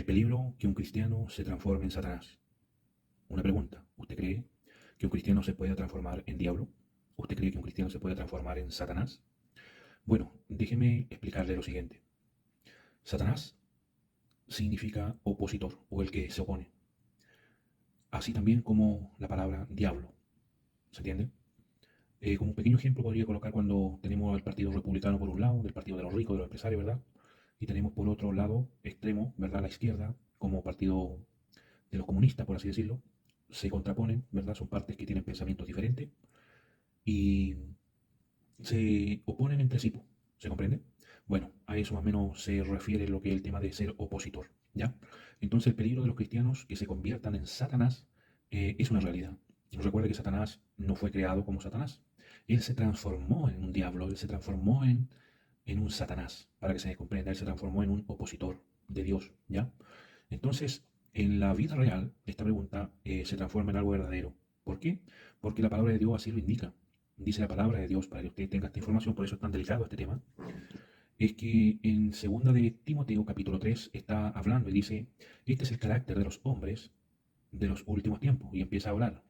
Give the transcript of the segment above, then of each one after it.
El peligro que un cristiano se transforme en Satanás. Una pregunta, ¿usted cree que un cristiano se puede transformar en diablo? ¿Usted cree que un cristiano se puede transformar en Satanás? Bueno, déjeme explicarle lo siguiente. Satanás significa opositor o el que se opone, así también como la palabra diablo, ¿se entiende? Como un pequeño ejemplo podría colocar cuando tenemos al partido republicano por un lado, del partido de los ricos, de los empresarios, ¿verdad? Y tenemos por otro lado extremo, ¿verdad? La izquierda, como partido de los comunistas, por así decirlo, se contraponen, ¿verdad? Son partes que tienen pensamientos diferentes y se oponen entre sí, ¿se comprende? Bueno, a eso más o menos se refiere lo que es el tema de ser opositor, ¿ya? Entonces el peligro de los cristianos que se conviertan en Satanás es una realidad. Recuerda que Satanás no fue creado como Satanás. Él se transformó en un diablo, él se transformó en un Satanás, para que se comprenda, él se transformó en un opositor de Dios, ¿ya? Entonces, en la vida real, esta pregunta se transforma en algo verdadero. ¿Por qué? Porque la palabra de Dios así lo indica. Dice la palabra de Dios, para que usted tenga esta información, por eso es tan delicado este tema, es que en segunda de Timoteo capítulo 3 está hablando y dice, este es el carácter de los hombres de los últimos tiempos, y empieza a hablar.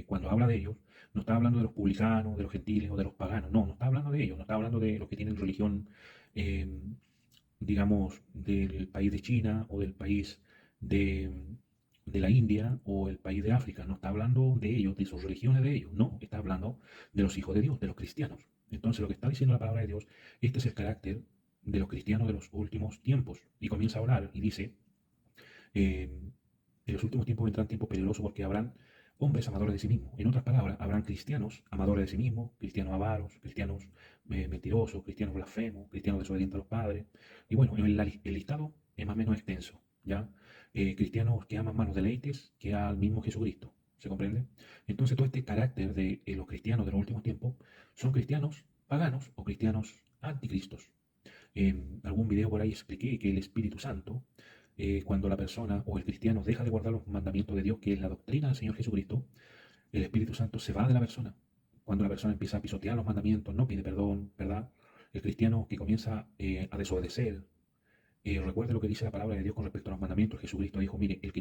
Cuando habla de ellos, no está hablando de los publicanos, de los gentiles o de los paganos, no, no está hablando de ellos, no está hablando de los que tienen religión, eh, digamos, del país de China o del país de, de la India o el país de África. No está hablando de ellos, de sus religiones de ellos. No, está hablando de los hijos de Dios, de los cristianos. Entonces lo que está diciendo la palabra de Dios, este es el carácter de los cristianos de los últimos tiempos. Y comienza a hablar y dice, eh, en los últimos tiempos vendrán tiempos peligrosos porque habrán hombres amadores de sí mismos. En otras palabras, habrán cristianos amadores de sí mismos, cristianos avaros, cristianos mentirosos, cristianos blasfemos, cristianos desobedientes a los padres. Y bueno, el listado es más o menos extenso, ¿ya? Cristianos que aman más los deleites que al mismo Jesucristo, ¿se comprende? Entonces todo este carácter de los cristianos de los últimos tiempos son cristianos paganos o cristianos anticristos. En algún video por ahí expliqué que el Espíritu Santo, cuando la persona o el cristiano deja de guardar los mandamientos de Dios, que es la doctrina del Señor Jesucristo, el Espíritu Santo se va de la persona. Cuando la persona empieza a pisotear los mandamientos, no pide perdón, ¿verdad? El cristiano que comienza a desobedecer, recuerde lo que dice la palabra de Dios con respecto a los mandamientos. Jesucristo dijo, mire, el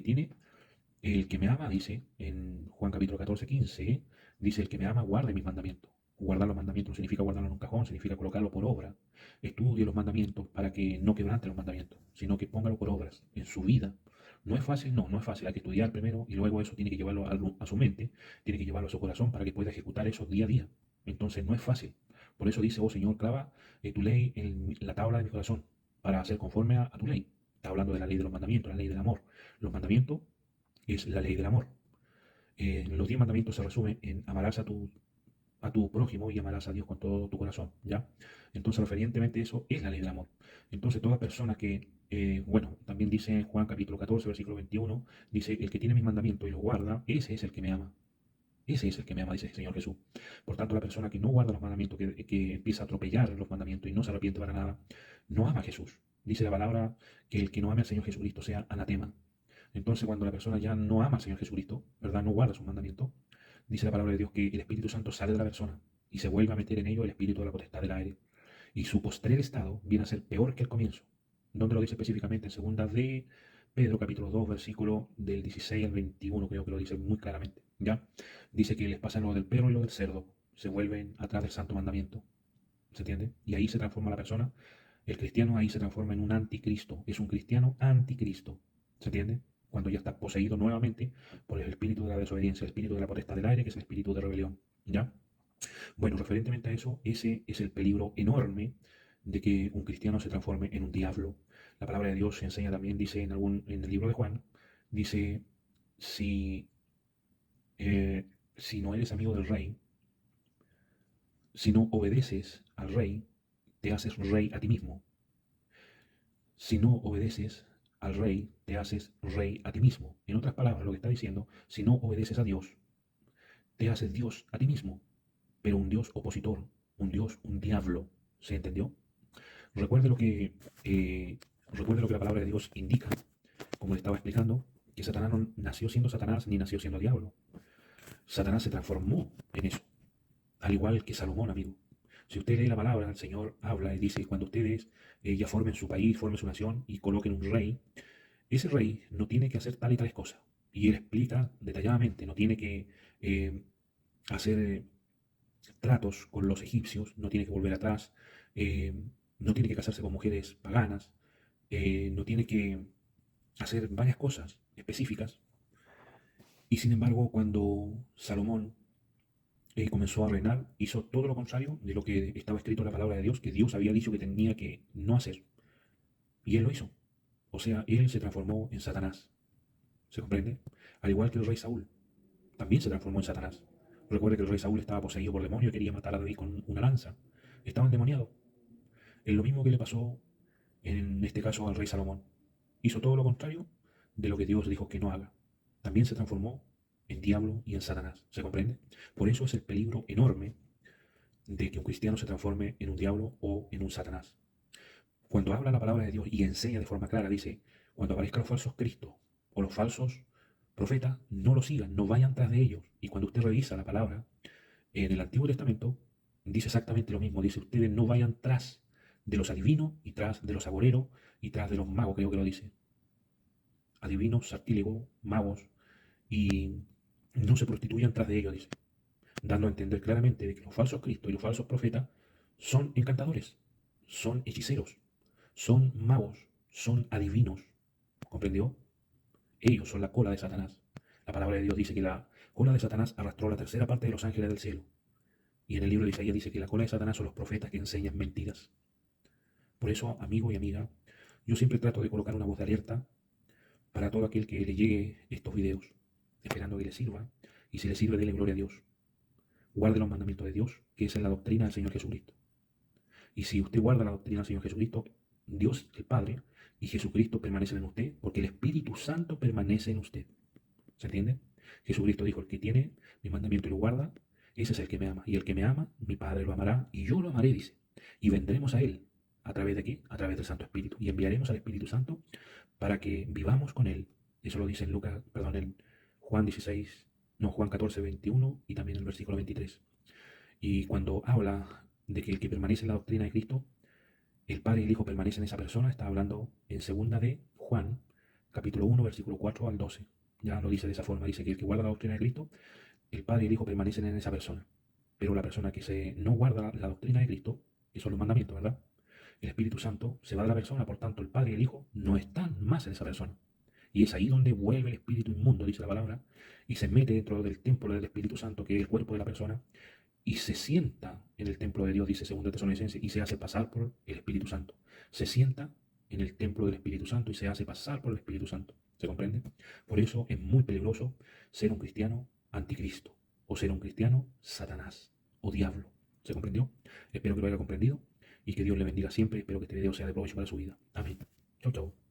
que me ama, dice en Juan capítulo 14, 15, dice, el que me ama guarde mis mandamientos. Guardar los mandamientos no significa guardarlos en un cajón, significa colocarlo por obra. Estudie los mandamientos para que no quebrante los mandamientos, sino que póngalo por obras en su vida. No es fácil, no, no es fácil. Hay que estudiar primero y luego eso tiene que llevarlo a su mente, tiene que llevarlo a su corazón para que pueda ejecutar eso día a día. Entonces no es fácil. Por eso dice, oh Señor, clava tu ley en la tabla de mi corazón para hacer conforme a tu ley. Está hablando de la ley de los mandamientos, la ley del amor. Los mandamientos es la ley del amor. Los 10 mandamientos se resumen en amarás a tu prójimo y amarás a Dios con todo tu corazón, ¿ya? Entonces, referentemente eso es la ley del amor. Entonces, toda persona que, bueno, también dice Juan capítulo 14, versículo 21, dice, el que tiene mis mandamientos y los guarda, ese es el que me ama. Ese es el que me ama, dice el Señor Jesús. Por tanto, la persona que no guarda los mandamientos, que empieza a atropellar los mandamientos y no se arrepiente para nada, no ama a Jesús. Dice la palabra que el que no ame al Señor Jesucristo sea anatema. Entonces, cuando la persona ya no ama al Señor Jesucristo, ¿verdad? No guarda sus mandamientos, dice la palabra de Dios que el Espíritu Santo sale de la persona y se vuelve a meter en ello el espíritu de la potestad del aire. Y su postrer estado viene a ser peor que el comienzo. ¿Dónde lo dice específicamente? En segunda de Pedro, capítulo 2, versículo del 16 al 21, creo que lo dice muy claramente. ¿Ya? Dice que les pasa lo del perro y lo del cerdo. Se vuelven atrás del santo mandamiento. ¿Se entiende? Y ahí se transforma la persona. El cristiano ahí se transforma en un anticristo. Es un cristiano anticristo. ¿Se entiende? Cuando ya está poseído nuevamente por el espíritu de la desobediencia, el espíritu de la potestad del aire, que es el espíritu de rebelión. ¿Ya? Bueno, referentemente a eso, ese es el peligro enorme de que un cristiano se transforme en un diablo. La palabra de Dios enseña también, dice en el libro de Juan, dice, si, si no eres amigo del rey, si no obedeces al rey, te haces rey a ti mismo. Si no obedeces al rey, te haces rey a ti mismo. En otras palabras, lo que está diciendo, si no obedeces a Dios, te haces Dios a ti mismo, pero un Dios opositor, un Dios, un diablo. ¿Se entendió? Recuerde lo que, eh, recuerde lo que la palabra de Dios indica, como le estaba explicando, que Satanás no nació siendo Satanás ni nació siendo diablo. Satanás se transformó en eso, al igual que Salomón, amigo. Si usted lee la palabra, el Señor habla y dice, cuando ustedes ya formen su país, formen su nación y coloquen un rey, ese rey no tiene que hacer tal y tales cosas. Y él explica detalladamente, no tiene que hacer tratos con los egipcios, no tiene que volver atrás, eh, no tiene que casarse con mujeres paganas, no tiene que hacer varias cosas específicas. Y sin embargo, cuando Salomón comenzó a reinar, hizo todo lo contrario de lo que estaba escrito en la palabra de Dios, que Dios había dicho que tenía que no hacer. Y él lo hizo. O sea, él se transformó en Satanás. ¿Se comprende? Al igual que el rey Saúl, también se transformó en Satanás. Recuerde que el rey Saúl estaba poseído por demonio y quería matar a David con una lanza. Estaba endemoniado. Es lo mismo que le pasó en este caso al rey Salomón. Hizo todo lo contrario de lo que Dios dijo que no haga. También se transformó en diablo y en Satanás. ¿Se comprende? Por eso es el peligro enorme de que un cristiano se transforme en un diablo o en un Satanás. Cuando habla la palabra de Dios y enseña de forma clara, dice, cuando aparezcan los falsos cristos o los falsos profetas, no los sigan, no vayan tras de ellos. Y cuando usted revisa la palabra en el Antiguo Testamento, dice exactamente lo mismo. Dice, ustedes no vayan tras de los adivinos y tras de los agoreros y tras de los magos, creo que lo dice. Adivinos, sartílegos, magos, y no se prostituyan tras de ellos, dice, dando a entender claramente de que los falsos cristos y los falsos profetas son encantadores, son hechiceros, son magos, son adivinos. ¿Comprendió? Ellos son la cola de Satanás. La palabra de Dios dice que la cola de Satanás arrastró la tercera parte de los ángeles del cielo. Y en el libro de Isaías dice que la cola de Satanás son los profetas que enseñan mentiras. Por eso, amigo y amiga, yo siempre trato de colocar una voz de alerta para todo aquel que le llegue estos videos, esperando que le sirva, y si le sirve, dele gloria a Dios. Guarde los mandamientos de Dios, que esa es la doctrina del Señor Jesucristo. Y si usted guarda la doctrina del Señor Jesucristo, Dios el Padre y Jesucristo permanecen en usted, porque el Espíritu Santo permanece en usted. ¿Se entiende? Jesucristo dijo, el que tiene mi mandamiento y lo guarda, ese es el que me ama. Y el que me ama, mi Padre lo amará, y yo lo amaré, dice. Y vendremos a Él. ¿A través de qué? A través del Santo Espíritu. Y enviaremos al Espíritu Santo para que vivamos con Él. Eso lo dice en Lucas, perdón, en Juan 16, no, Juan 14, 21 y también el versículo 23. Y cuando habla de que el que permanece en la doctrina de Cristo, el Padre y el Hijo permanecen en esa persona, está hablando en segunda de Juan, capítulo 1, versículo 4 al 12. Ya lo dice de esa forma, dice que el que guarda la doctrina de Cristo, el Padre y el Hijo permanecen en esa persona. Pero la persona que no guarda la doctrina de Cristo, esos son los mandamientos, ¿verdad? El Espíritu Santo se va de la persona, por tanto el Padre y el Hijo no están más en esa persona. Y es ahí donde vuelve el espíritu inmundo, dice la palabra, y se mete dentro del templo del Espíritu Santo, que es el cuerpo de la persona, y se sienta en el templo de Dios, dice 2 Tesalonicenses, y se hace pasar por el Espíritu Santo. Se sienta en el templo del Espíritu Santo y se hace pasar por el Espíritu Santo. ¿Se comprende? Por eso es muy peligroso ser un cristiano anticristo o ser un cristiano Satanás o diablo. ¿Se comprendió? Espero que lo haya comprendido y que Dios le bendiga siempre. Espero que este video sea de provecho para su vida. Amén. Chau, chau.